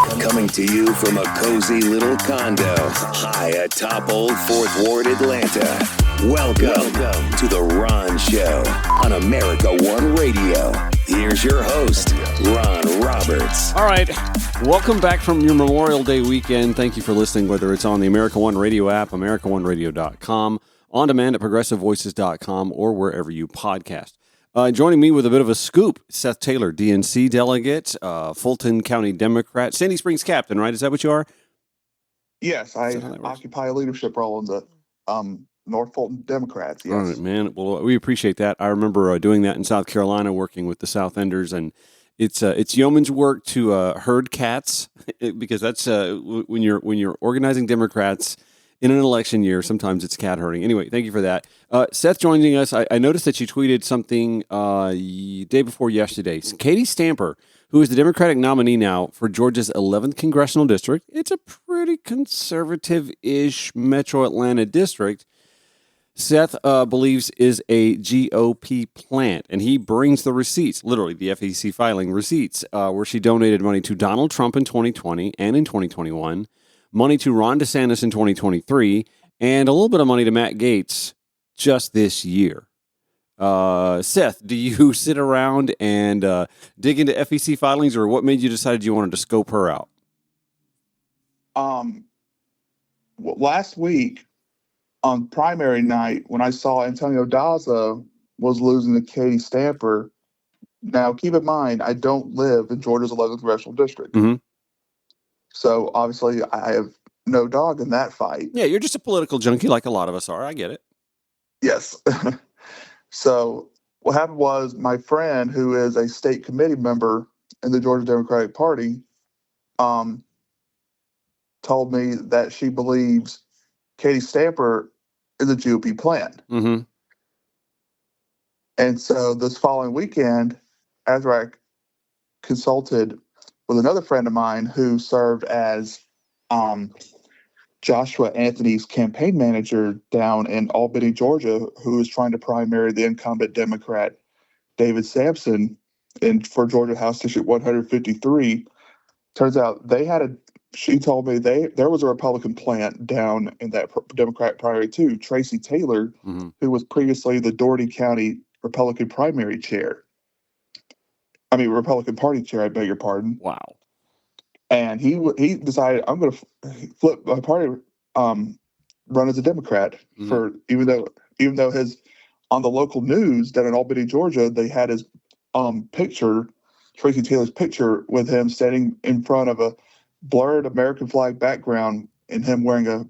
Coming to you from a cozy little condo high atop Old 4th Ward, Atlanta. Welcome to The Ron Show on America One Radio. Here's your host, Ron Roberts. All right. Welcome back from your Memorial Day weekend. Thank you for listening, whether it's on the America One Radio app, AmericaOneRadio.com, on demand at ProgressiveVoices.com, or wherever you podcast. Joining me with a bit of a scoop, Seth Taylor, DNC delegate, Fulton County Democrat, Sandy Springs captain, right? Is that what you are? Yes, I occupy a leadership role in the North Fulton Democrats, yes. All right, man. Well, we appreciate that. I remember doing that in South Carolina, working with the South Enders, and it's yeoman's work to herd cats because that's when you're organizing Democrats in an election year. Sometimes it's cat herding. Anyway, thank you for that. Seth joining us. I noticed that you tweeted something day before yesterday. Katie Stamper, who is the Democratic nominee now for Georgia's 11th congressional district. It's a pretty conservative-ish Metro Atlanta district. Seth believes is a GOP plant, and he brings the receipts, literally the FEC filing receipts, where she donated money to Donald Trump in 2020 and in 2021, money to Ron DeSantis in 2023, and a little bit of money to Matt Gaetz just this year. Seth, do you sit around and dig into FEC filings, or what made you decide you wanted to scope her out? Last week on primary night, when I saw Antonio Daza was losing to Katie Stamper, now keep in mind, I don't live in Georgia's 11th congressional district. Mm-hmm. So obviously I have no dog in that fight. Yeah, you're just a political junkie like a lot of us are. I get it. Yes. So what happened was my friend, who is a state committee member in the Georgia Democratic Party, told me that she believes Katie Stamper is a GOP plant. Mm-hmm. And so this following weekend, after I consulted with another friend of mine who served as Joshua Anthony's campaign manager down in Albany, Georgia, who is trying to primary the incumbent Democrat David Sampson for Georgia House District 153. Turns out she told me there was a Republican plant down in that Democrat primary too, Tracy Taylor, mm-hmm. who was previously the Doherty County Republican primary chair. Republican Party chair, I beg your pardon. Wow. And he decided, I'm going to flip my party, run as a Democrat. Mm-hmm. For even though his on the local news down in Albany, Georgia, they had his picture, Tracy Taylor's picture, with him standing in front of a blurred American flag background and him wearing a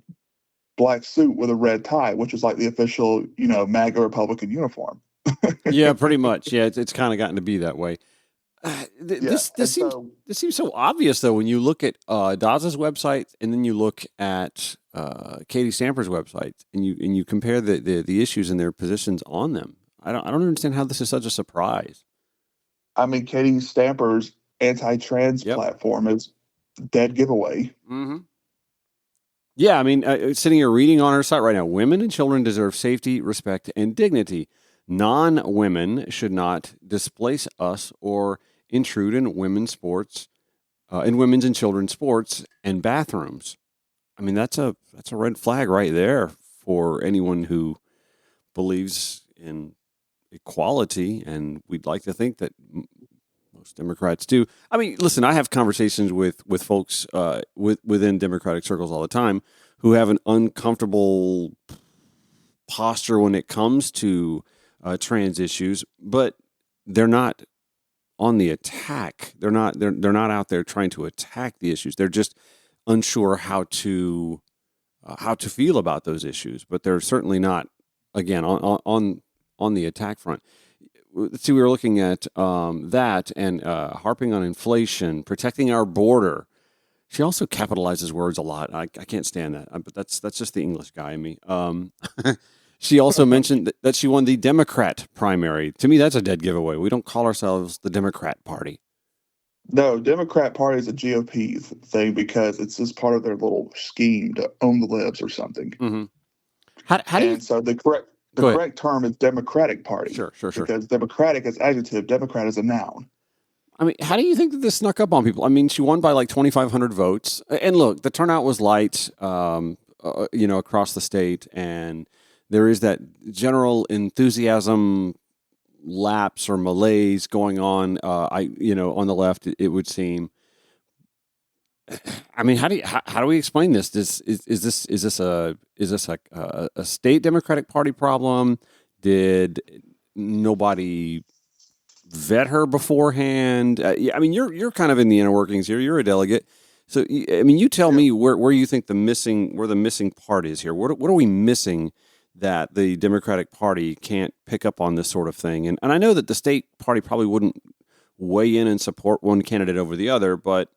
black suit with a red tie, which is like the official, MAGA Republican uniform. Yeah, pretty much. Yeah, it's kind of gotten to be that way. This seems so obvious, though, when you look at Daza's website and then you look at Katie Stamper's website and you compare the issues and their positions on them. I don't understand how this is such a surprise. Katie Stamper's anti-trans platform is dead giveaway. Mm-hmm. Yeah, sitting here reading on her site right now, women and children deserve safety, respect, and dignity. Non-women should not displace us or intrude in women's sports, in women's and children's sports and bathrooms. That's a red flag right there for anyone who believes in equality, and we'd like to think that most Democrats do. Listen, I have conversations with folks within Democratic circles all the time who have an uncomfortable posture when it comes to trans issues, but they're not on the attack. They're not out there trying to attack the issues. They're just unsure how to feel about those issues. But they're certainly not, again, on the attack front. Let's see. We were looking at that and harping on inflation, protecting our border. She also capitalizes words a lot. I can't stand that, but that's just the English guy in me. She also mentioned that she won the Democrat primary. To me, that's a dead giveaway. We don't call ourselves the Democrat Party. No, Democrat Party is a GOP thing because it's just part of their little scheme to own the libs or something. Mm-hmm. How do you? So the correct term is Democratic Party. Sure. Because Democratic is adjective, Democrat is a noun. I mean, how do you think that this snuck up on people? I mean, she won by like 2,500 votes. And look, the turnout was light, across the state. And there is that general enthusiasm lapse or malaise going on, on the left, it would seem. I mean, how do we explain this? Is this a state Democratic Party problem? Did nobody vet her beforehand? I mean, you're kind of in the inner workings here. You're a delegate, so I mean, you tell me where you think the missing part is here. What are we missing that the Democratic Party can't pick up on this sort of thing? And I know that the state party probably wouldn't weigh in and support one candidate over the other, but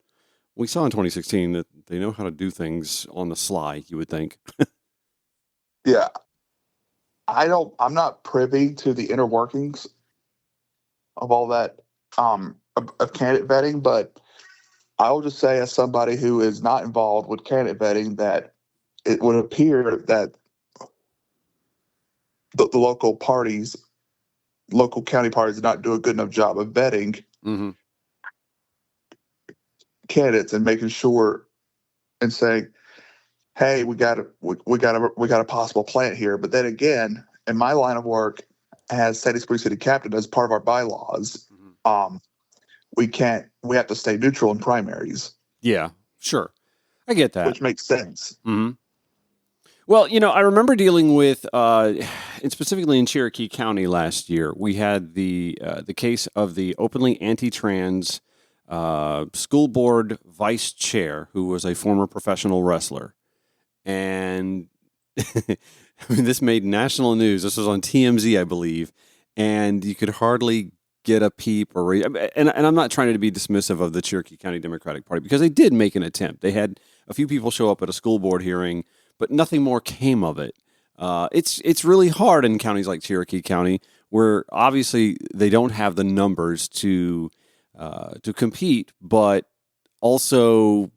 we saw in 2016 that they know how to do things on the sly, you would think. Yeah. I'm not privy to the inner workings of all that, of candidate vetting, but I will just say, as somebody who is not involved with candidate vetting, that it would appear that the local county parties did not do a good enough job of vetting candidates and making sure and saying, hey, we got a possible plant here. But then again, in my line of work as Sandy Spring City Captain, as part of our bylaws, we have to stay neutral in primaries. Yeah, sure. I get that. Which makes sense. Mm-hmm. Well, I remember dealing with, and specifically in Cherokee County last year, we had the case of the openly anti-trans school board vice chair, who was a former professional wrestler. And I mean, this made national news. This was on TMZ, I believe. And you could hardly get a peep and I'm not trying to be dismissive of the Cherokee County Democratic Party, because they did make an attempt. They had a few people show up at a school board hearing, but nothing more came of it. It's really hard in counties like Cherokee County, where obviously they don't have the numbers to compete, but also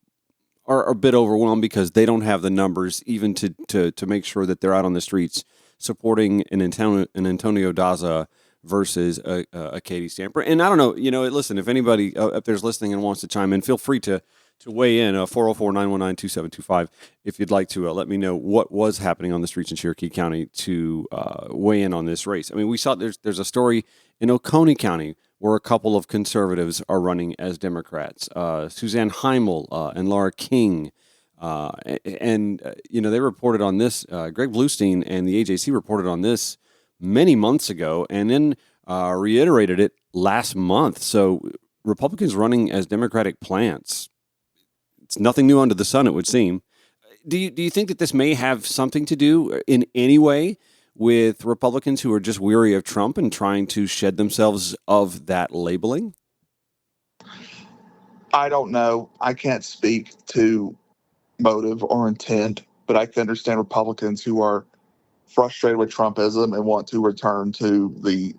are a bit overwhelmed because they don't have the numbers even to make sure that they're out on the streets supporting an Antonio Daza versus a Katie Stamper. And I don't know, listen, if anybody up there's listening and wants to chime in, feel free to weigh in, 404-919-2725, if you'd like to let me know what was happening on the streets in Cherokee County to weigh in on this race. I mean, we saw there's a story in Oconee County where a couple of conservatives are running as Democrats, Suzanne Heimel and Laura King. They reported on this, Greg Bluestein and the AJC reported on this many months ago, and then reiterated it last month. So Republicans running as Democratic plants. It's nothing new under the sun, it would seem. Do you think that this may have something to do in any way with Republicans who are just weary of Trump and trying to shed themselves of that labeling? I don't know. I can't speak to motive or intent, but I can understand Republicans who are frustrated with Trumpism and want to return to the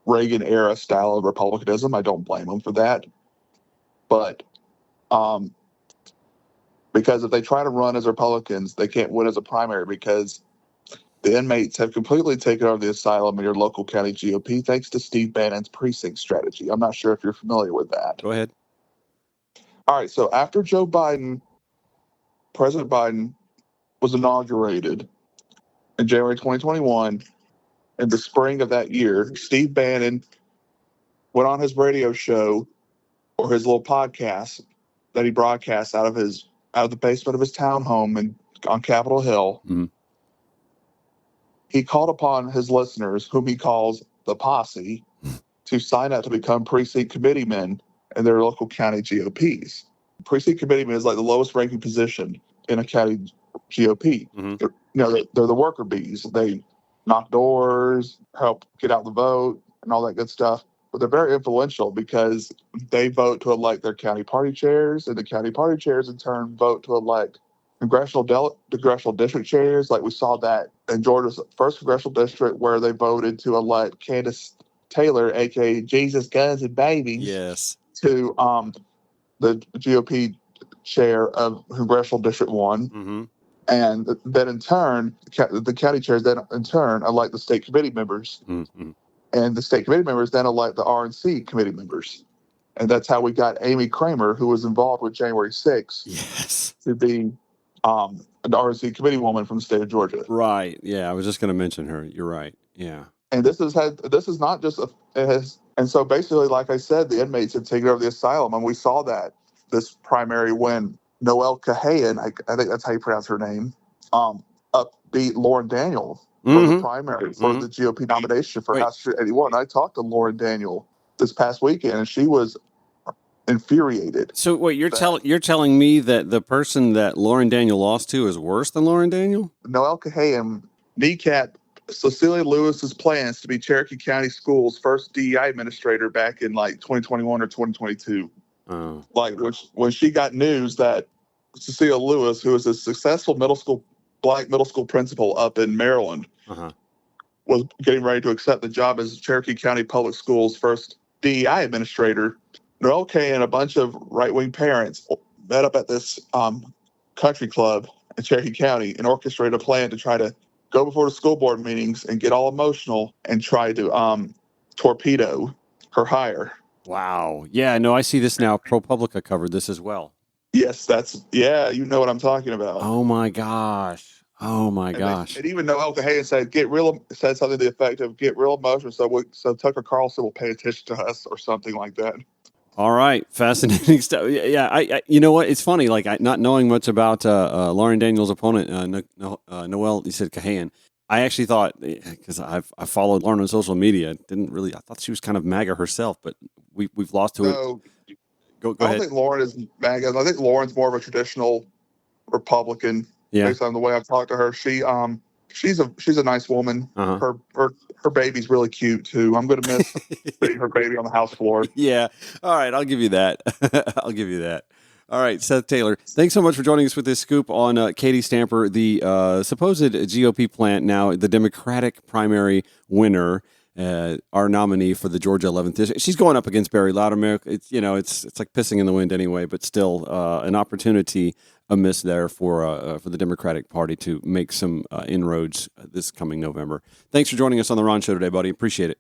Reagan era style of Republicanism. I don't blame them for that. But because if they try to run as Republicans, they can't win as a primary, because the inmates have completely taken over the asylum in your local county GOP thanks to Steve Bannon's precinct strategy. I'm not sure if you're familiar with that. Go ahead. All right. So after President Biden was inaugurated in January 2021, in the spring of that year, Steve Bannon went on his radio show or his little podcast that he broadcasts out of the basement of his townhome on Capitol Hill. Mm-hmm. He called upon his listeners, whom he calls the posse, to sign up to become precinct committeemen in their local county GOPs. Precinct committeeman is like the lowest ranking position in a county GOP. Mm-hmm. They're the worker bees. They knock doors, help get out the vote, and all that good stuff. But they're very influential because they vote to elect their county party chairs, and the county party chairs in turn vote to elect congressional district chairs. Like we saw that in Georgia's first congressional district, where they voted to elect Candace Taylor, aka Jesus, Guns, and Babies, yes, to the GOP chair of Congressional District 1. Mm-hmm. And then in turn, the county chairs then in turn elect the state committee members. Mm-hmm. And the state committee members then elect the RNC committee members. And that's how we got Amy Kramer, who was involved with January 6th, Yes. to be an RNC committee woman from the state of Georgia. Right. Yeah, I was just going to mention her. You're right. Yeah. And this is not just and so basically, like I said, the inmates had taken over the asylum, and we saw that this primary when Noelle Cahayan, I think that's how you pronounce her name, beat Lauren Daniel for the primary for the GOP nomination for House District 81. I talked to Lauren Daniel this past weekend, and she was infuriated. So wait, you're telling me that the person that Lauren Daniel lost to is worse than Lauren Daniel? Noelle Cahayan kneecapped Cecilia Lewis's plans to be Cherokee County Schools' first DEI administrator back in like 2021 or 2022. Oh. Like when she got news that Cecilia Lewis, who is a successful black middle school principal up in Maryland, was getting ready to accept the job as Cherokee County Public Schools' first DEI administrator, Noelle Cahayan and a bunch of right-wing parents met up at this country club in Cherokee County and orchestrated a plan to try to go before the school board meetings and get all emotional and try to torpedo her hire. Wow. Yeah, no, I see this now. ProPublica covered this as well. Yes, you know what I'm talking about. Oh my gosh. And even Noelle Cahayan said something to the effect of get real emotional so Tucker Carlson will pay attention to us or something like that. All right, fascinating stuff. Yeah, I you know what? It's funny, like not knowing much about Lauren Daniel's opponent, Noelle, you said Cahayan. I actually thought, because I followed Lauren on social media, I thought she was kind of MAGA herself, but we've lost to it. Go ahead. I don't think Lauren is MAGA. I think Lauren's more of a traditional Republican. Yeah. Based on the way I've talked to her, she's a nice woman. Her baby's really cute too. I'm gonna miss her baby on the house floor. Yeah. All right, I'll give you that. I'll give you that. All right, Seth Taylor, thanks so much for joining us with this scoop on Katie Stamper, the supposed GOP plant, now the Democratic primary winner, our nominee for the Georgia 11th district. She's going up against Barry Loudermilk. It's like pissing in the wind anyway, but still an opportunity amiss there for the Democratic Party to make some inroads this coming November. Thanks for joining us on the Ron Show today, buddy. Appreciate it.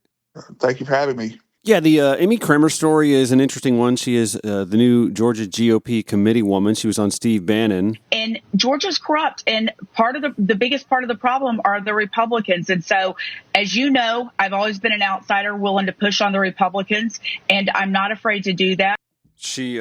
Thank you for having me. Yeah, the Amy Kramer story is an interesting one. She is the new Georgia GOP committee woman. She was on Steve Bannon. And Georgia's corrupt, and part of the biggest part of the problem are the Republicans. And so, as you know, I've always been an outsider willing to push on the Republicans, and I'm not afraid to do that. She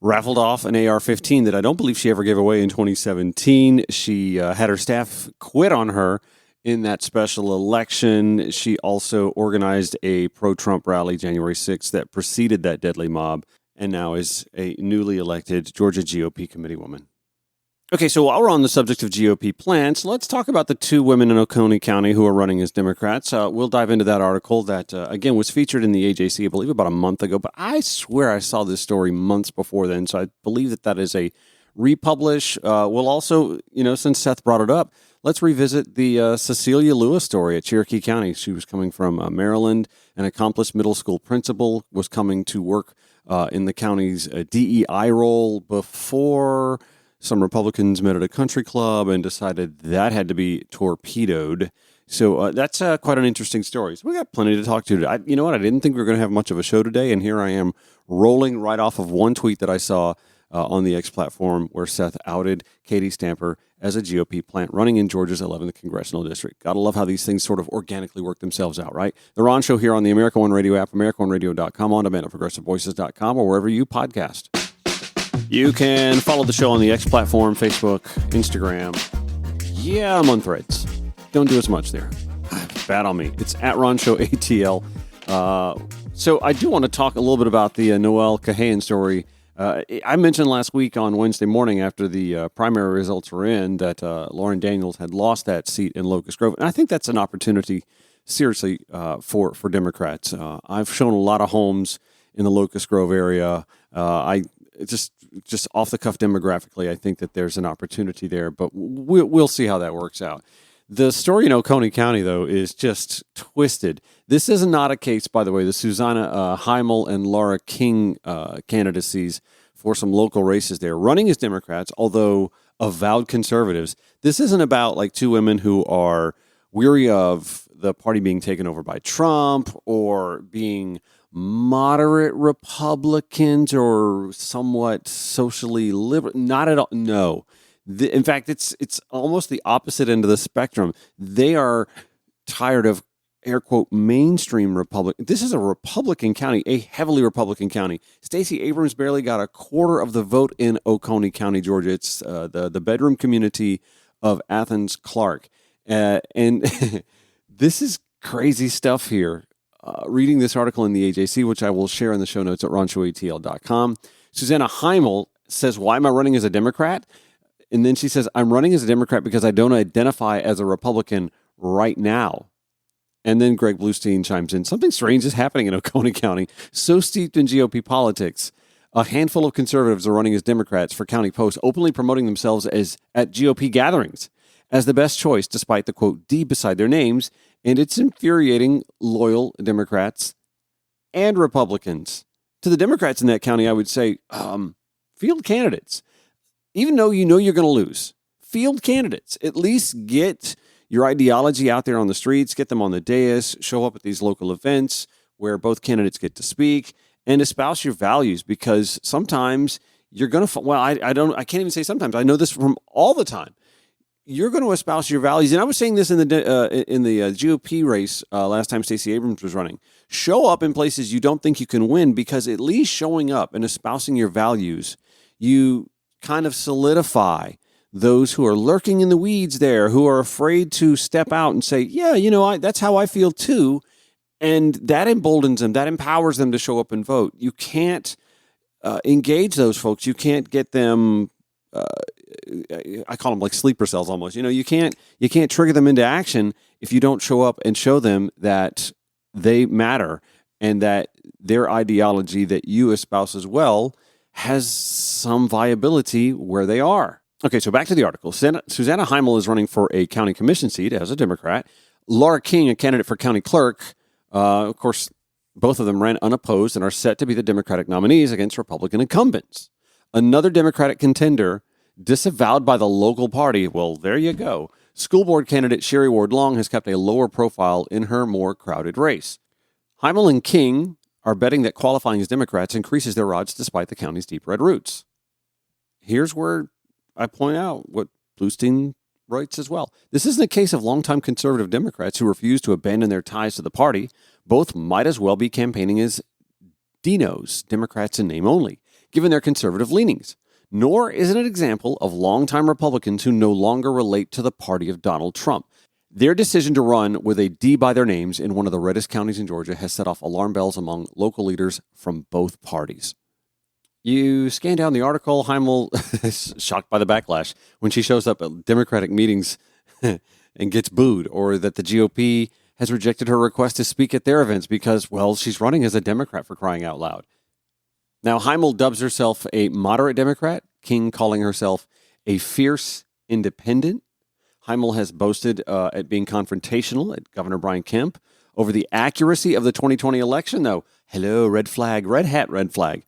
raffled off an AR-15 that I don't believe she ever gave away in 2017. She had her staff quit on her in that special election. She also organized a pro-Trump rally January 6th that preceded that deadly mob, and now is a newly elected Georgia GOP committee woman. Okay, so while we're on the subject of GOP plants, let's talk about the two women in Oconee County who are running as Democrats. We'll dive into that article that, again, was featured in the AJC, I believe, about a month ago. But I swear I saw this story months before then, so I believe that is a republish. We'll also, since Seth brought it up, let's revisit the Cecilia Lewis story at Cherokee County. She was coming from Maryland, an accomplished middle school principal, was coming to work in the county's DEI role before some Republicans met at a country club and decided that had to be torpedoed. So that's quite an interesting story. So we got plenty to talk to today. You know what? I didn't think we were going to have much of a show today, and here I am rolling right off of one tweet that I saw on the X platform where Seth outed Katie Stamper as a GOP plant running in Georgia's 11th congressional district. Gotta love how these things sort of organically work themselves out, right? The Ron Show here on the America One Radio app, AmericaOneRadio.com, on demand at ProgressiveVoices.com, or wherever you podcast. You can follow the show on the X platform, Facebook, Instagram. Yeah, I'm on Threads. Don't do as much there. Bad on me. It's at Ron Show ATL. So I do want to talk a little bit about the Noelle Cahayan story. I mentioned last week on Wednesday morning after the primary results were in that Lauren Daniels had lost that seat in Locust Grove. And I think that's an opportunity, seriously, for Democrats. I've shown a lot of homes in the Locust Grove area. Just off the cuff demographically, I think that there's an opportunity there, but we'll see how that works out. The story in Oconee County, though, is just twisted. This is not a case, by the way, the Susanna Heimel and Laura King candidacies for some local races there, running as Democrats, although avowed conservatives. This isn't about like two women who are weary of the party being taken over by Trump or being moderate Republicans or somewhat socially liberal. Not at all. No. In fact, it's almost the opposite end of the spectrum. They are tired of air quote mainstream Republican. This is a Republican county, a heavily Republican county. Stacey Abrams barely got a quarter of the vote in Oconee County, Georgia. It's the bedroom community of Athens Clark. And this is crazy stuff here. Reading this article in the AJC, which I will share in the show notes at ronshowatl.com. Susanna Heimel says, why am I running as a Democrat? And then she says, I'm running as a Democrat because I don't identify as a Republican right now. And then Greg Bluestein chimes in, something strange is happening in Oconee County. So steeped in GOP politics, a handful of conservatives are running as Democrats for county posts, openly promoting themselves as at GOP gatherings as the best choice, despite the, quote, D beside their names. And it's infuriating loyal Democrats and Republicans. To the Democrats in that county, I would say, field candidates. Even though you know you're going to lose, field candidates. At least get your ideology out there on the streets, get them on the dais, show up at these local events where both candidates get to speak, and espouse your values, because sometimes you're going to, I can't even say sometimes. I know this from all the time. You're going to espouse your values. And I was saying this in the GOP race last time Stacey Abrams was running. Show up in places you don't think you can win, because at least showing up and espousing your values, you kind of solidify those who are lurking in the weeds there, who are afraid to step out and say, yeah, that's how I feel too. And that emboldens them, that empowers them to show up and vote. You can't engage those folks. You can't get them, I call them like sleeper cells almost. You can't trigger them into action if you don't show up and show them that they matter and that their ideology that you espouse as well has some viability where they are. Okay, so back to the article. Susanna Heimel is running for a county commission seat as a Democrat. Laura King, a candidate for county clerk. Of course, both of them ran unopposed and are set to be the Democratic nominees against Republican incumbents. Another Democratic contender disavowed by the local party. Well, there you go. School board candidate Sherry Ward Long has kept a lower profile in her more crowded race. Heimel and King are betting that qualifying as Democrats increases their odds despite the county's deep red roots. Here's where I point out what Bluestein writes as well. This isn't a case of longtime conservative Democrats who refuse to abandon their ties to the party. Both might as well be campaigning as Dinos, Democrats in name only, given their conservative leanings. Nor is it an example of longtime Republicans who no longer relate to the party of Donald Trump. Their decision to run with a D by their names in one of the reddest counties in Georgia has set off alarm bells among local leaders from both parties. You scan down the article, Heimel is shocked by the backlash when she shows up at Democratic meetings and gets booed, or that the GOP has rejected her request to speak at their events because, well, she's running as a Democrat, for crying out loud. Now, Heimel dubs herself a moderate Democrat, King calling herself a fierce independent. Heimel has boasted at being confrontational at Governor Brian Kemp over the accuracy of the 2020 election, though. Hello, red flag, red hat, red flag.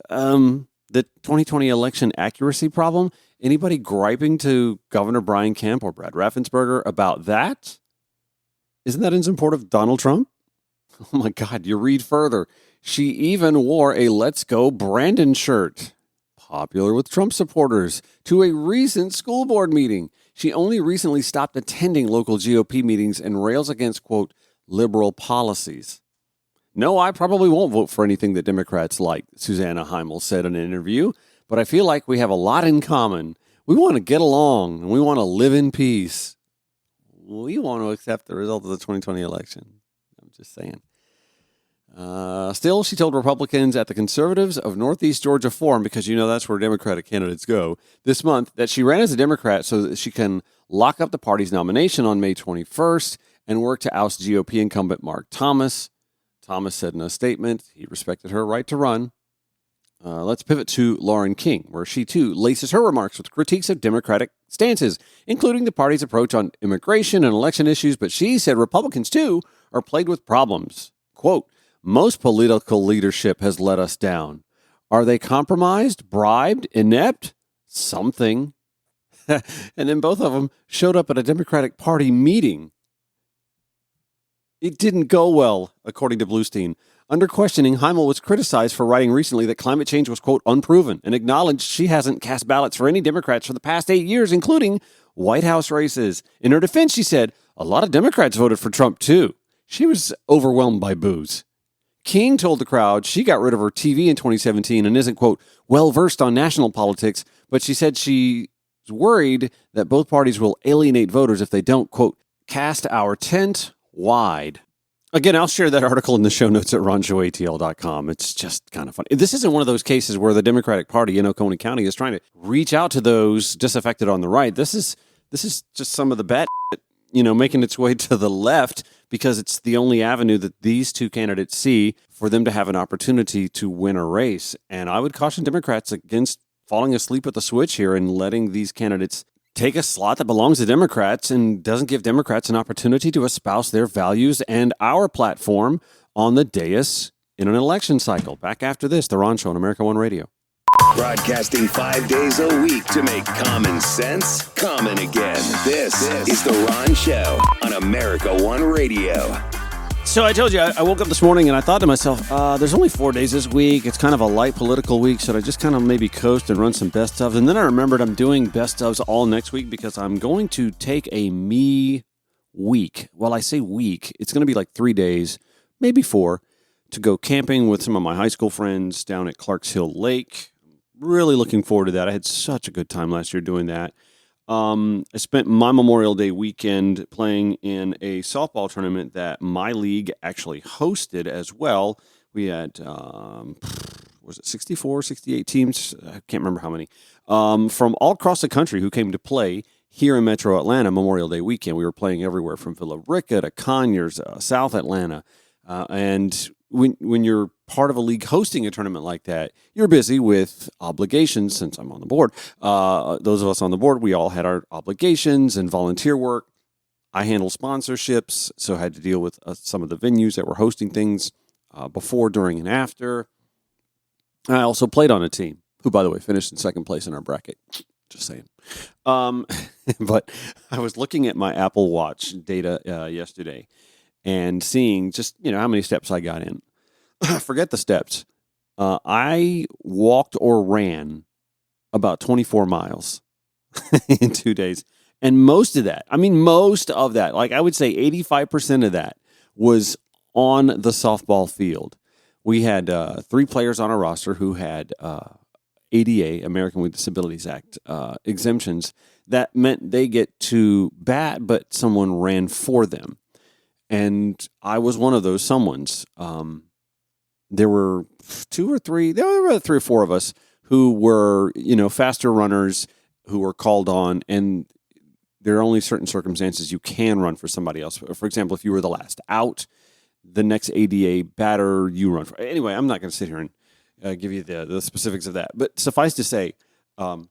The 2020 election accuracy problem, anybody griping to Governor Brian Kemp or Brad Raffensperger about that? Isn't that in support of Donald Trump? Oh my God, you read further. She even wore a Let's Go Brandon shirt, popular with Trump supporters, to a recent school board meeting. She only recently stopped attending local GOP meetings and rails against, quote, liberal policies. No, I probably won't vote for anything that Democrats like, Susanna Heimel said in an interview, but I feel like we have a lot in common. We want to get along, and we want to live in peace. We want to accept the result of the 2020 election. I'm just saying. Still, she told Republicans at the Conservatives of Northeast Georgia Forum, because that's where Democratic candidates go, this month, that she ran as a Democrat so that she can lock up the party's nomination on May 21st and work to oust GOP incumbent Mark Thomas. Thomas said in a statement he respected her right to run. Let's pivot to Lauren King, where she too laces her remarks with critiques of Democratic stances, including the party's approach on immigration and election issues. But she said Republicans too are plagued with problems. Quote, most political leadership has let us down. Are they compromised, bribed, inept? Something. And then both of them showed up at a Democratic Party meeting. It didn't go well, according to Bluestein. Under questioning, Heimel was criticized for writing recently that climate change was, quote, unproven, and acknowledged she hasn't cast ballots for any Democrats for the past 8 years, including White House races. In her defense, she said, a lot of Democrats voted for Trump, too. She was overwhelmed by boos. King told the crowd she got rid of her TV in 2017 and isn't, quote, well-versed on national politics, but she said she's worried that both parties will alienate voters if they don't, quote, cast our tent wide. Again, I'll share that article in the show notes at ronshowatl.com. It's just kind of funny. This isn't one of those cases where the Democratic Party in Oconee County is trying to reach out to those disaffected on the right. This is just some of the bad making its way to the left because it's the only avenue that these two candidates see for them to have an opportunity to win a race. And I would caution Democrats against falling asleep at the switch here and letting these candidates take a slot that belongs to Democrats and doesn't give Democrats an opportunity to espouse their values and our platform on the dais in an election cycle. Back after this, The Ron Show on America One Radio. Broadcasting 5 days a week to make common sense common again. This is The Ron Show on America One Radio. So I told you, I woke up this morning and I thought to myself, there's only 4 days this week. It's kind of a light political week. Should I just kind of maybe coast and run some best ofs? And then I remembered I'm doing best ofs all next week because I'm going to take a me week. Well, I say week. It's going to be like 3 days, maybe 4, to go camping with some of my high school friends down at Clarks Hill Lake. Really looking forward to that. I had such a good time last year doing that. I spent my Memorial Day weekend playing in a softball tournament that my league actually hosted as well. We had, 64, 68 teams? I can't remember how many. From all across the country who came to play here in Metro Atlanta Memorial Day weekend. We were playing everywhere from Villa Rica to Conyers, South Atlanta. And when you're part of a league hosting a tournament like that, you're busy with obligations. Since I'm on the board, those of us on the board, we all had our obligations and volunteer work. I handle sponsorships, so I had to deal with some of the venues that were hosting things before, during, and after. I also played on a team who, by the way, finished in second place in our bracket. Just saying. But I was looking at my Apple Watch data yesterday and seeing just, how many steps I got in. Forget the steps. I walked or ran about 24 miles in 2 days. And most of that, like I would say 85% of that was on the softball field. We had 3 players on our roster who had ADA, American with Disabilities Act, exemptions. That meant they get to bat, but someone ran for them. And I was one of those someones. There were 3 or 4 of us who were, faster runners who were called on, and there are only certain circumstances you can run for somebody else. For example, if you were the last out, the next ADA batter you run for. Anyway, I'm not going to sit here and give you the specifics of that. But suffice to say, I'm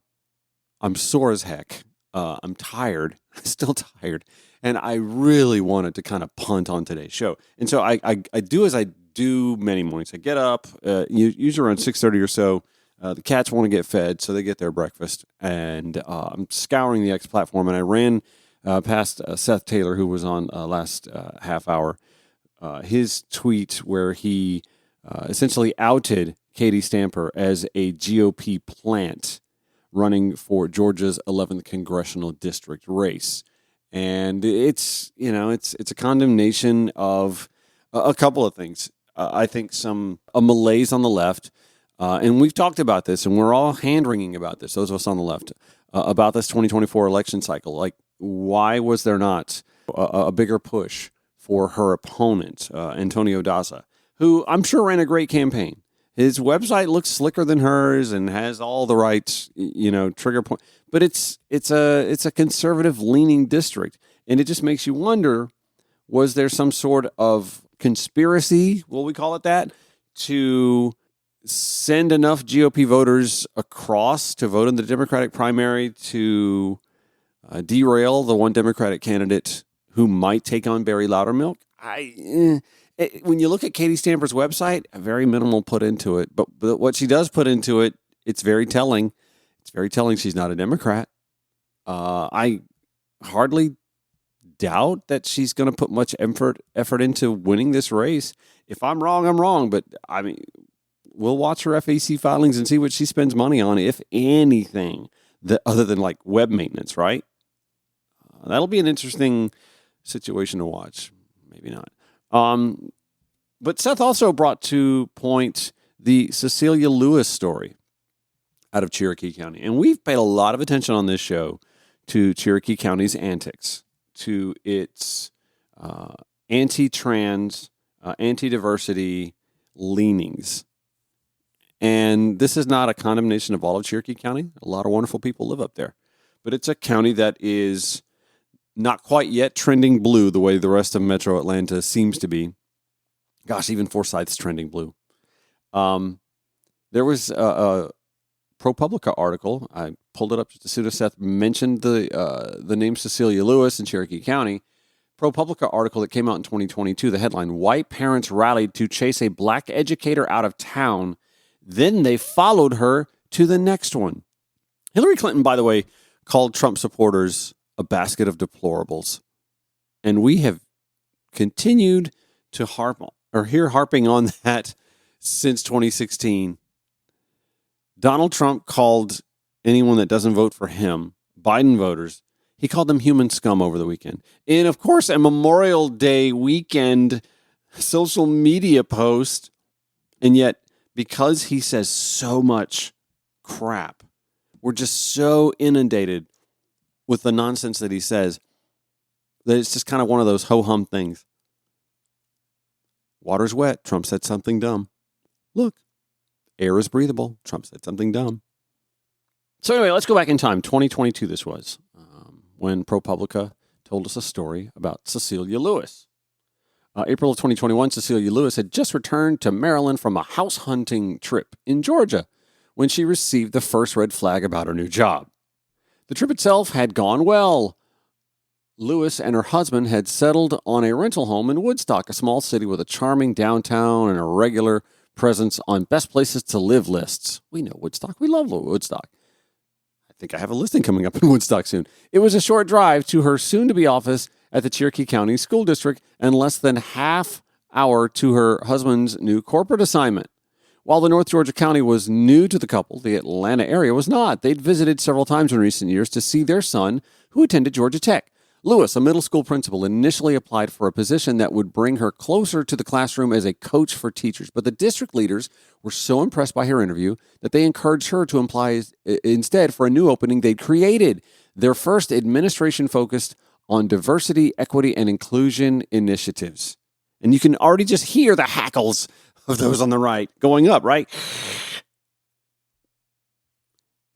sore as heck. I'm tired, still tired, and I really wanted to kind of punt on today's show. And so I do as I do many mornings. I get up, usually around 6:30 or so. The cats want to get fed, so they get their breakfast. And I'm scouring the X platform, and I ran past Seth Taylor, who was on last half hour, his tweet where he essentially outed Katie Stamper as a GOP plant running for Georgia's 11th congressional district race. And it's a condemnation of a couple of things. I think a malaise on the left, and we've talked about this, and we're all hand-wringing about this, those of us on the left, about this 2024 election cycle. Like, why was there not a bigger push for her opponent, Antonio Daza, who I'm sure ran a great campaign? His website looks slicker than hers and has all the right, trigger point. But it's a conservative-leaning district, and it just makes you wonder: was there some sort of conspiracy, will we call it that, to send enough GOP voters across to vote in the Democratic primary to derail the one Democratic candidate who might take on Barry Loudermilk? When you look at Katie Stamper's website, very minimal put into it. But what she does put into it, it's very telling. It's very telling she's not a Democrat. I hardly doubt that she's going to put much effort into winning this race. If I'm wrong, I'm wrong. But I mean, we'll watch her FEC filings and see what she spends money on, if anything, other than like web maintenance, right? That'll be an interesting situation to watch. Maybe not. But Seth also brought to point the Cecilia Lewis story out of Cherokee County. And we've paid a lot of attention on this show to Cherokee County's antics, to its anti-trans, anti-diversity leanings. And this is not a condemnation of all of Cherokee County. A lot of wonderful people live up there. But it's a county that is not quite yet trending blue the way the rest of Metro Atlanta seems to be. Gosh, even Forsyth's trending blue. There was a ProPublica article. I pulled it up just as soon as Seth mentioned the name Cecilia Lewis in Cherokee County. ProPublica article that came out in 2022. The headline: White parents rallied to chase a black educator out of town. Then they followed her to the next one. Hillary Clinton, by the way, called Trump supporters a basket of deplorables. And we have continued to harping on that since 2016. Donald Trump called anyone that doesn't vote for him, Biden voters, he called them human scum over the weekend. And of course, a Memorial Day weekend social media post. And yet, because he says so much crap, we're just so inundated with the nonsense that he says that it's just kind of one of those ho-hum things. Water's wet. Trump said something dumb. Look, air is breathable. Trump said something dumb. So anyway, let's go back in time. 2022 this was, when ProPublica told us a story about Cecilia Lewis. April of 2021, Cecilia Lewis had just returned to Maryland from a house hunting trip in Georgia when she received the first red flag about her new job. The trip itself had gone well. Lewis and her husband had settled on a rental home in Woodstock, a small city with a charming downtown and a regular presence on best places to live lists. We know Woodstock. We love Woodstock. I think I have a listing coming up in Woodstock soon. It was a short drive to her soon-to-be office at the Cherokee County School District and less than half hour to her husband's new corporate assignment. While the North Georgia County was new to the couple, the Atlanta area was not. They'd visited several times in recent years to see their son, who attended Georgia Tech. Lewis, a middle school principal, initially applied for a position that would bring her closer to the classroom as a coach for teachers. But the district leaders were so impressed by her interview that they encouraged her to apply instead for a new opening they'd created. Their first administration focused on diversity, equity, and inclusion initiatives. And you can already just hear the hackles of those on the right going up, right?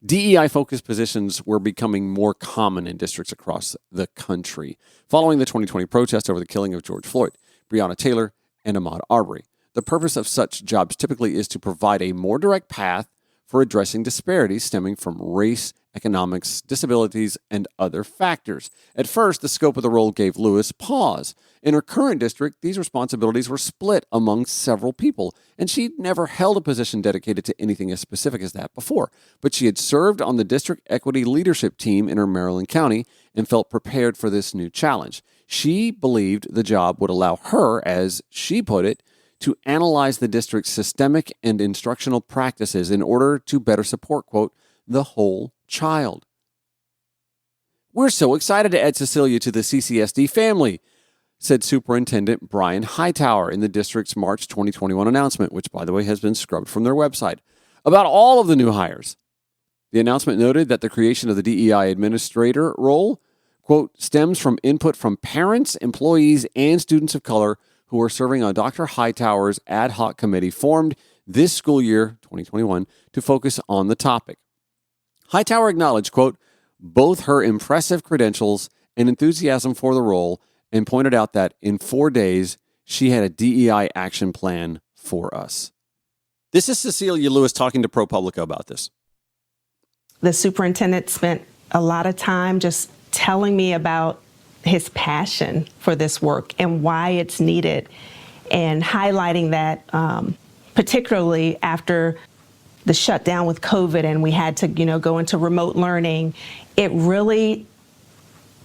DEI-focused positions were becoming more common in districts across the country following the 2020 protest over the killing of George Floyd, Breonna Taylor, and Ahmaud Arbery. The purpose of such jobs typically is to provide a more direct path for addressing disparities stemming from race, economics, disabilities, and other factors. At first, the scope of the role gave Lewis pause. In her current district, these responsibilities were split among several people, and she'd never held a position dedicated to anything as specific as that before. But she had served on the district equity leadership team in her Maryland county and felt prepared for this new challenge. She believed the job would allow her, as she put it, to analyze the district's systemic and instructional practices in order to better support, quote, the whole child. We're so excited to add Cecilia to the CCSD family, said Superintendent Brian Hightower in the district's March 2021 announcement, which, by the way, has been scrubbed from their website, about all of the new hires. The announcement noted that the creation of the DEI administrator role, quote, stems from input from parents, employees, and students of color who are serving on Dr. Hightower's ad hoc committee formed this school year, 2021, to focus on the topic. Hightower acknowledged, quote, both her impressive credentials and enthusiasm for the role and pointed out that in 4 days, she had a DEI action plan for us. This is Cecilia Lewis talking to ProPublica about this. The superintendent spent a lot of time just telling me about his passion for this work and why it's needed, and highlighting that particularly after the shutdown with COVID and we had to, go into remote learning, it really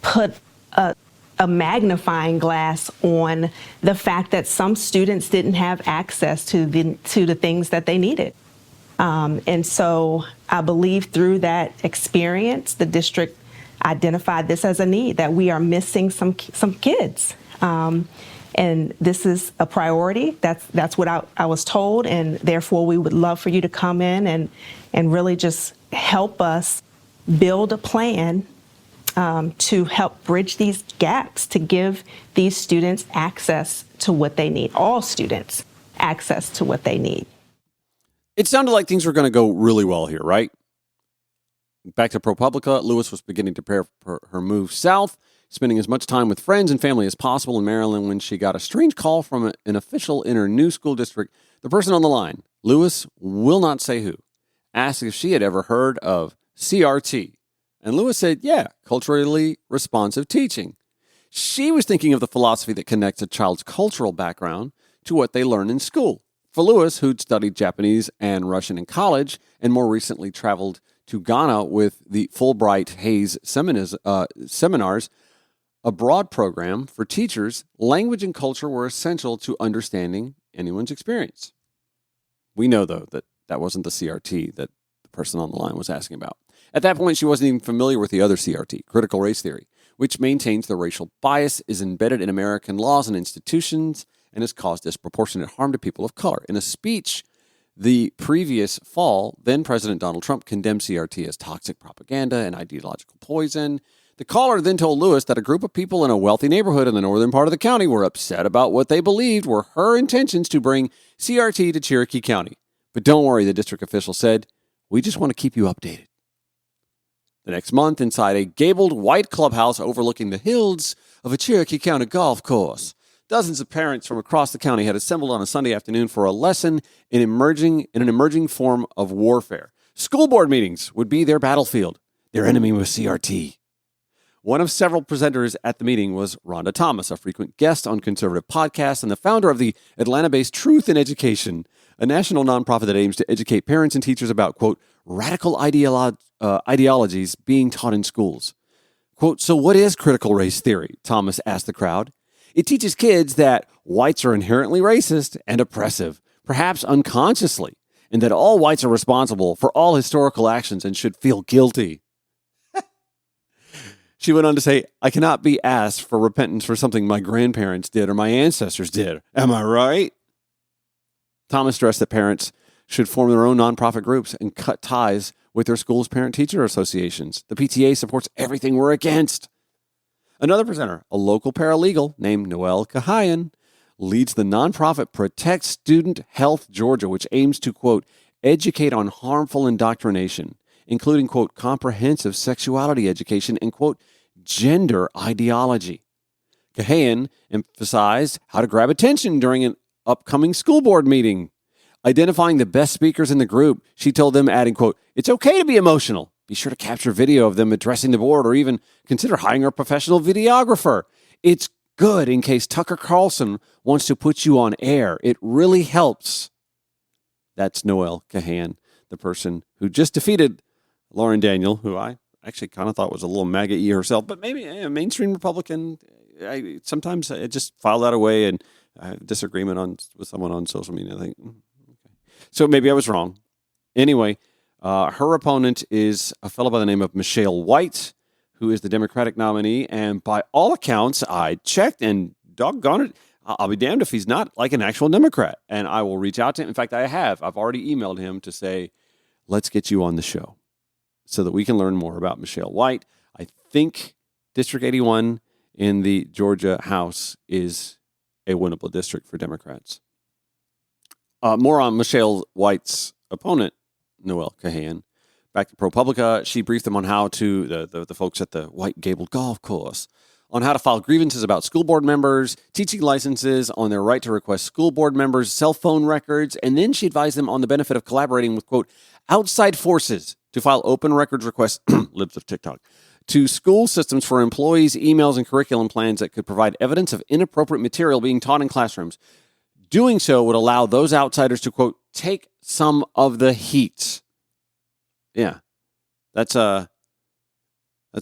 put a a magnifying glass on the fact that some students didn't have access to the things that they needed. And so I believe through that experience, the district identified this as a need, that we are missing some kids. And this is a priority. That's what I was told, and therefore we would love for you to come in and really just help us build a plan to help bridge these gaps, to give these students access to what they need, all students access to what they need. It sounded like things were going to go really well here, right? Back to ProPublica, Lewis was beginning to prepare for her move south, spending as much time with friends and family as possible in Maryland when she got a strange call from an official in her new school district. The person on the line, Lewis will not say who, asked if she had ever heard of CRT. And Lewis said, yeah, culturally responsive teaching. She was thinking of the philosophy that connects a child's cultural background to what they learn in school. For Lewis, who'd studied Japanese and Russian in college and more recently traveled to Ghana with the Fulbright Hayes seminars, a broad program for teachers, language and culture were essential to understanding anyone's experience. We know, though, that wasn't the CRT that the person on the line was asking about. At that point, she wasn't even familiar with the other CRT, critical race theory, which maintains the racial bias is embedded in American laws and institutions and has caused disproportionate harm to people of color. In a speech the previous fall, then-President Donald Trump condemned CRT as toxic propaganda and ideological poison. The caller then told Lewis that a group of people in a wealthy neighborhood in the northern part of the county were upset about what they believed were her intentions to bring CRT to Cherokee County. But don't worry, the district official said, we just want to keep you updated. The next month, inside a gabled white clubhouse overlooking the hills of a Cherokee County golf course, dozens of parents from across the county had assembled on a Sunday afternoon for a lesson in an emerging form of warfare. School board meetings would be their battlefield. Their enemy was CRT. One of several presenters at the meeting was Rhonda Thomas, a frequent guest on conservative podcasts and the founder of the Atlanta-based Truth in Education, a national nonprofit that aims to educate parents and teachers about, quote, radical ideologies being taught in schools. Quote, so what is critical race theory? Thomas asked the crowd. It teaches kids that whites are inherently racist and oppressive, perhaps unconsciously, and that all whites are responsible for all historical actions and should feel guilty. She went on to say, I cannot be asked for repentance for something my grandparents did or my ancestors did. Am I right? Thomas stressed that parents should form their own nonprofit groups and cut ties with their school's parent-teacher associations. The PTA supports everything we're against. Another presenter, a local paralegal named Noel Kahayan, leads the nonprofit Protect Student Health Georgia, which aims to, quote, educate on harmful indoctrination, including, quote, comprehensive sexuality education and, quote, gender ideology. Kahayan emphasized how to grab attention during an upcoming school board meeting. Identifying the best speakers in the group, she told them, adding, quote, it's okay to be emotional. Be sure to capture video of them addressing the board or even consider hiring a professional videographer. It's good in case Tucker Carlson wants to put you on air. It really helps. That's Noel Kahan, the person who just defeated Lauren Daniel, who I actually kind of thought was a little MAGA-y herself, but maybe a mainstream Republican. Sometimes I just file that away and I have a disagreement with someone on social media. I think, okay. So maybe I was wrong. Anyway, her opponent is a fellow by the name of Michelle White, who is the Democratic nominee. And by all accounts, I checked and doggone it, I'll be damned if he's not like an actual Democrat. And I will reach out to him. In fact, I have. I've already emailed him to say, let's get you on the show so that we can learn more about Michelle White. I think District 81 in the Georgia House is a winnable district for Democrats. More on Michelle White's opponent, Noel Kahan. Back to ProPublica, she briefed them on how to, the folks at the White Gabled Golf Course, on how to file grievances about school board members, teaching licenses, on their right to request school board members' cell phone records, and then she advised them on the benefit of collaborating with, quote, outside forces to file open records requests, libs of TikTok, to school systems for employees' emails and curriculum plans that could provide evidence of inappropriate material being taught in classrooms. Doing so would allow those outsiders to, quote, take some of the heat. Yeah, that's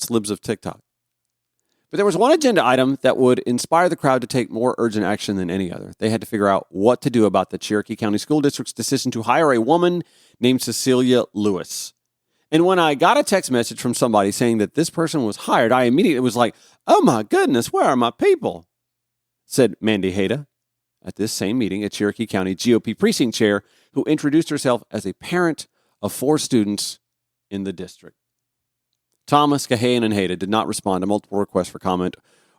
libs of TikTok. But there was one agenda item that would inspire the crowd to take more urgent action than any other. They had to figure out what to do about the Cherokee County School District's decision to hire a woman named Cecilia Lewis. And when I got a text message from somebody saying that this person was hired, I immediately was like, oh my goodness, where are my people? Said Mandy Hayda at this same meeting, a Cherokee County GOP precinct chair who introduced herself as a parent of 4 students in the district. Thomas, Cahayan, and Hayda did not respond to multiple requests for comment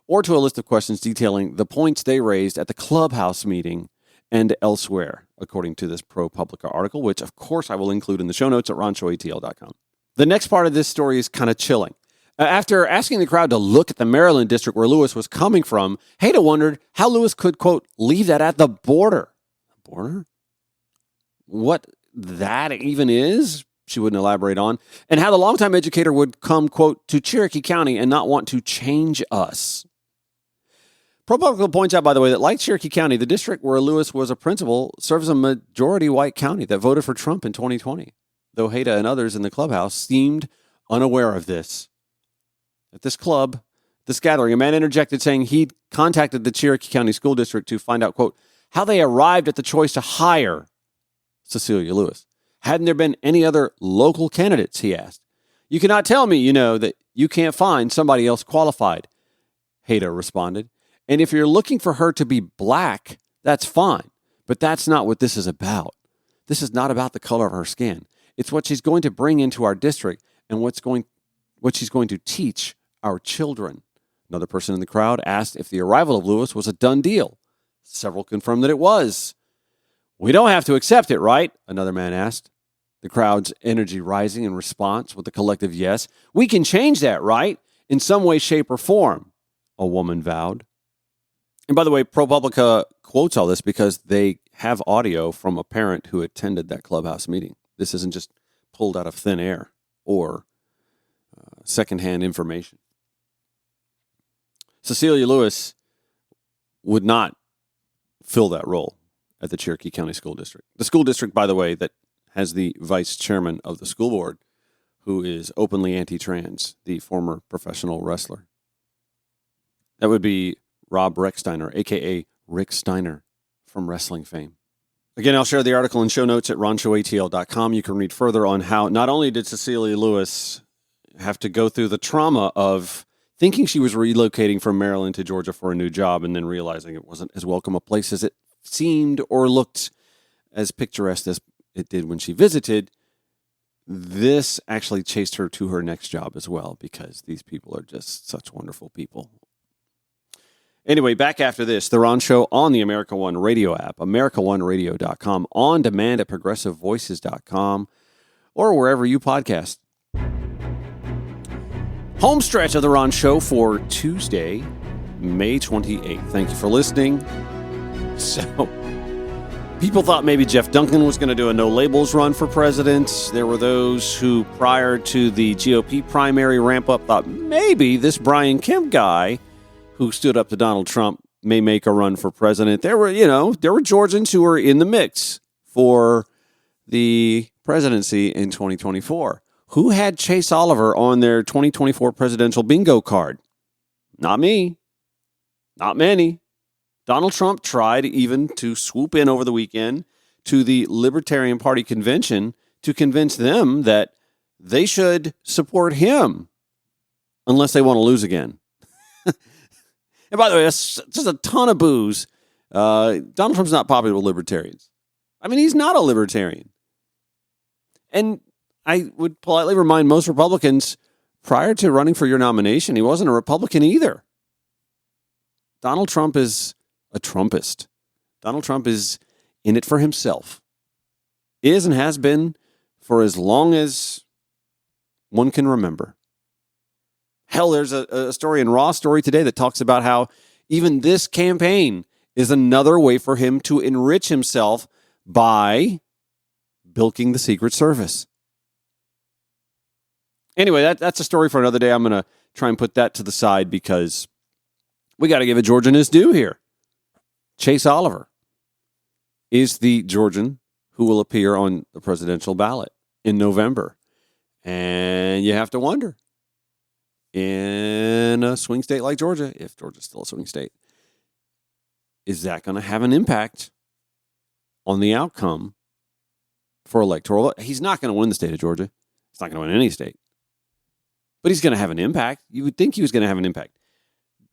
or to a list of questions detailing the points they raised at the clubhouse meeting and elsewhere, according to this ProPublica article, which, of course, I will include in the show notes at ronshowatl.com. The next part of this story is kind of chilling. After asking the crowd to look at the Maryland district where Lewis was coming from, Hayda wondered how Lewis could, quote, leave that at the border. Border? What that even is? She wouldn't elaborate on, and how the longtime educator would come, quote, to Cherokee County and not want to change us. ProPublica points out, by the way, that like Cherokee County, the district where Lewis was a principal serves a majority white county that voted for Trump in 2020, though Hayda and others in the clubhouse seemed unaware of this. At this gathering, a man interjected saying he'd contacted the Cherokee County School District to find out, quote, how they arrived at the choice to hire Cecilia Lewis. Hadn't there been any other local candidates, he asked. You cannot tell me, that you can't find somebody else qualified, Hayda responded. And if you're looking for her to be black, that's fine. But that's not what this is about. This is not about the color of her skin. It's what she's going to bring into our district and what she's going to teach our children. Another person in the crowd asked if the arrival of Lewis was a done deal. Several confirmed that it was. We don't have to accept it, right? Another man asked. The crowd's energy rising in response with a collective yes. We can change that, right? In some way, shape, or form, a woman vowed. And by the way, ProPublica quotes all this because they have audio from a parent who attended that clubhouse meeting. This isn't just pulled out of thin air or secondhand information. Cecilia Lewis would not fill that role at the Cherokee County School District. The school district, by the way, that has the vice chairman of the school board, who is openly anti-trans, the former professional wrestler. That would be Rob Recksteiner, a.k.a. Rick Steiner, from wrestling fame. Again, I'll share the article in show notes at ronshowatl.com. You can read further on how not only did Cecilia Lewis have to go through the trauma of thinking she was relocating from Maryland to Georgia for a new job and then realizing it wasn't as welcome a place as it seemed or looked as picturesque as it did when she visited. This actually chased her to her next job as well because these people are just such wonderful people. Anyway, back after this, The Ron Show on the America One Radio app, AmericaOneRadio.com, on demand at ProgressiveVoices.com, or wherever you podcast. Home stretch of The Ron Show for Tuesday, May 28th. Thank you for listening. So, people thought maybe Jeff Duncan was going to do a no-labels run for president. There were those who, prior to the GOP primary ramp-up, thought maybe this Brian Kemp guy who stood up to Donald Trump may make a run for president. There were Georgians who were in the mix for the presidency in 2024. Who had Chase Oliver on their 2024 presidential bingo card? Not me. Not many. Donald Trump tried even to swoop in over the weekend to the Libertarian Party convention to convince them that they should support him unless they want to lose again. And by the way, that's just a ton of booze. Donald Trump's not popular with libertarians. I mean, he's not a libertarian. And I would politely remind most Republicans, prior to running for your nomination, he wasn't a Republican either. Donald Trump is a Trumpist. Donald Trump is in it for himself. Is and has been for as long as one can remember. Hell, there's a story in Raw Story today that talks about how even this campaign is another way for him to enrich himself by bilking the Secret Service. Anyway, that's a story for another day. I'm going to try and put that to the side because we got to give a Georgian his due here. Chase Oliver is the Georgian who will appear on the presidential ballot in November. And you have to wonder, in a swing state like Georgia, if Georgia's still a swing state, is that going to have an impact on the outcome for electoral? He's not going to win the state of Georgia. He's not going to win any state. But he's going to have an impact. You would think he was going to have an impact.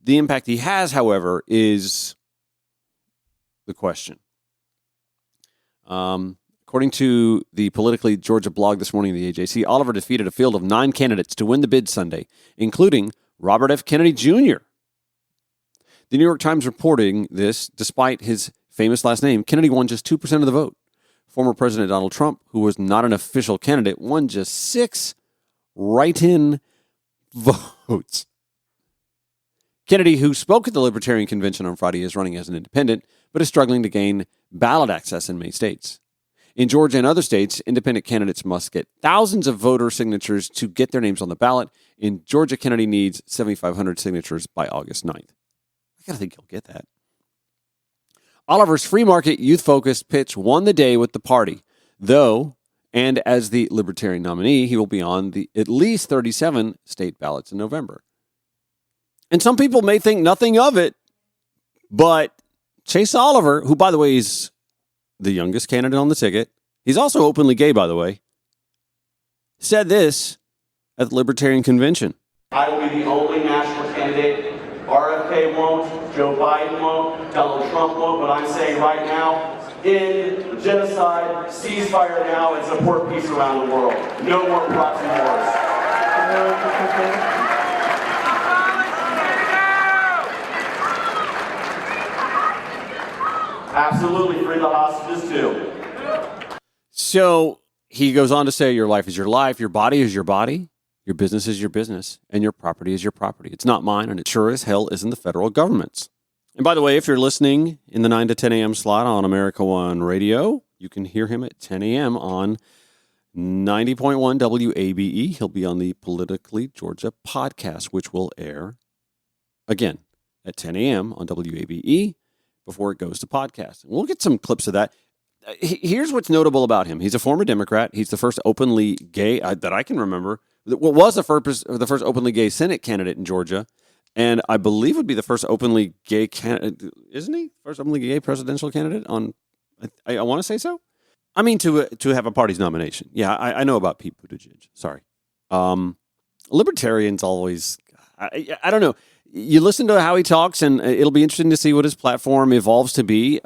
The impact he has, however, is the question. According to the Politically Georgia blog this morning, the AJC, Oliver defeated a field of 9 candidates to win the bid Sunday, including Robert F. Kennedy Jr. The New York Times reporting this, despite his famous last name, Kennedy won just 2% of the vote. Former President Donald Trump, who was not an official candidate, won just 6 write-in votes. Kennedy, who spoke at the Libertarian Convention on Friday, is running as an independent, but is struggling to gain ballot access in many states. In Georgia and other states, independent candidates must get thousands of voter signatures to get their names on the ballot. In Georgia, Kennedy needs 7,500 signatures by August 9th. I gotta think he'll get that. Oliver's free market, youth-focused pitch won the day with the party, though, and as the Libertarian nominee, he will be on the at least 37 state ballots in November. And some people may think nothing of it, but Chase Oliver, who, by the way, is the youngest candidate on the ticket, he's also openly gay, by the way, said this at the Libertarian Convention. I will be the only national candidate. RFK won't, Joe Biden won't, Donald Trump won't, but I'm saying right now, end genocide, ceasefire now, and support peace around the world. No more proxy wars. Absolutely, free the hostages too. So he goes on to say, your life is your life, your body is your body, your business is your business, and your property is your property. It's not mine, and it sure as hell isn't the federal government's. And by the way, if you're listening in the 9 to 10 a.m. slot on America One Radio, you can hear him at 10 a.m. on 90.1 WABE. He'll be on the Politically Georgia podcast, which will air again at 10 a.m. on WABE before it goes to podcast. We'll get some clips of that. Here's what's notable about him. He's a former Democrat. He's the first openly gay that I can remember. What was the first openly gay Senate candidate in Georgia, and I believe would be the first openly gay candidate, isn't he? First openly gay presidential candidate on, I want to say so. I mean, to have a party's nomination. Yeah, I know about Pete Buttigieg. Sorry. Libertarians always, I don't know. You listen to how he talks, and it'll be interesting to see what his platform evolves to be.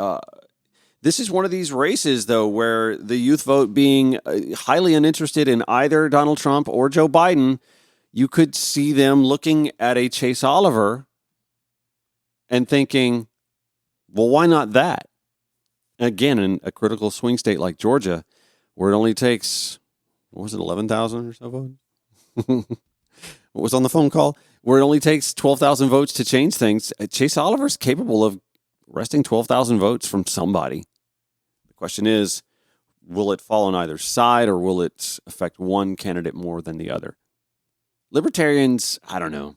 This is one of these races, though, where the youth vote being highly uninterested in either Donald Trump or Joe Biden, you could see them looking at a Chase Oliver and thinking, well, why not that? Again, in a critical swing state like Georgia, where it only takes, 11,000 or so votes? What was on the phone call? Where it only takes 12,000 votes to change things. Chase Oliver's capable of wresting 12,000 votes from somebody. The question is, will it fall on either side, or will it affect one candidate more than the other? Libertarians, I don't know.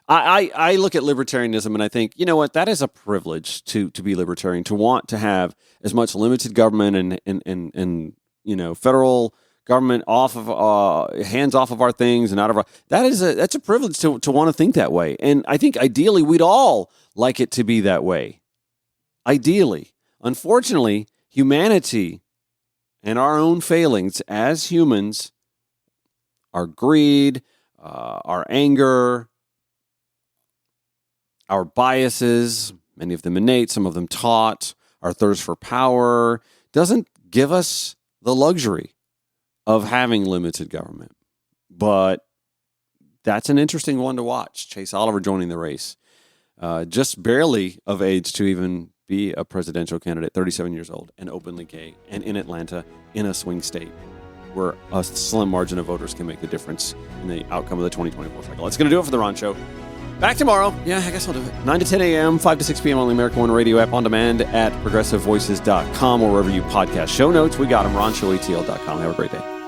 I look at libertarianism and I think, you know what, that is a privilege to be libertarian, to want to have as much limited government and you know, federal government off of hands off of our things and out of our, that's a privilege to want to think that way. And I think ideally we'd all like it to be that way. Ideally. Unfortunately, humanity and our own failings as humans, our greed, our anger, our biases, many of them innate, some of them taught, our thirst for power, doesn't give us the luxury of having limited government. But that's an interesting one to watch. Chase Oliver joining the race. Just barely of age to even be a presidential candidate, 37 years old, and openly gay, and in Atlanta, in a swing state, where a slim margin of voters can make the difference in the outcome of the 2024 cycle. That's going to do it for The Ron Show. Back tomorrow. Yeah, I guess I'll do it. 9 to 10 a.m., 5 to 6 p.m. on the America One Radio app, on demand at progressivevoices.com or wherever you podcast show notes. We got them, RonShowATL.com. Have a great day.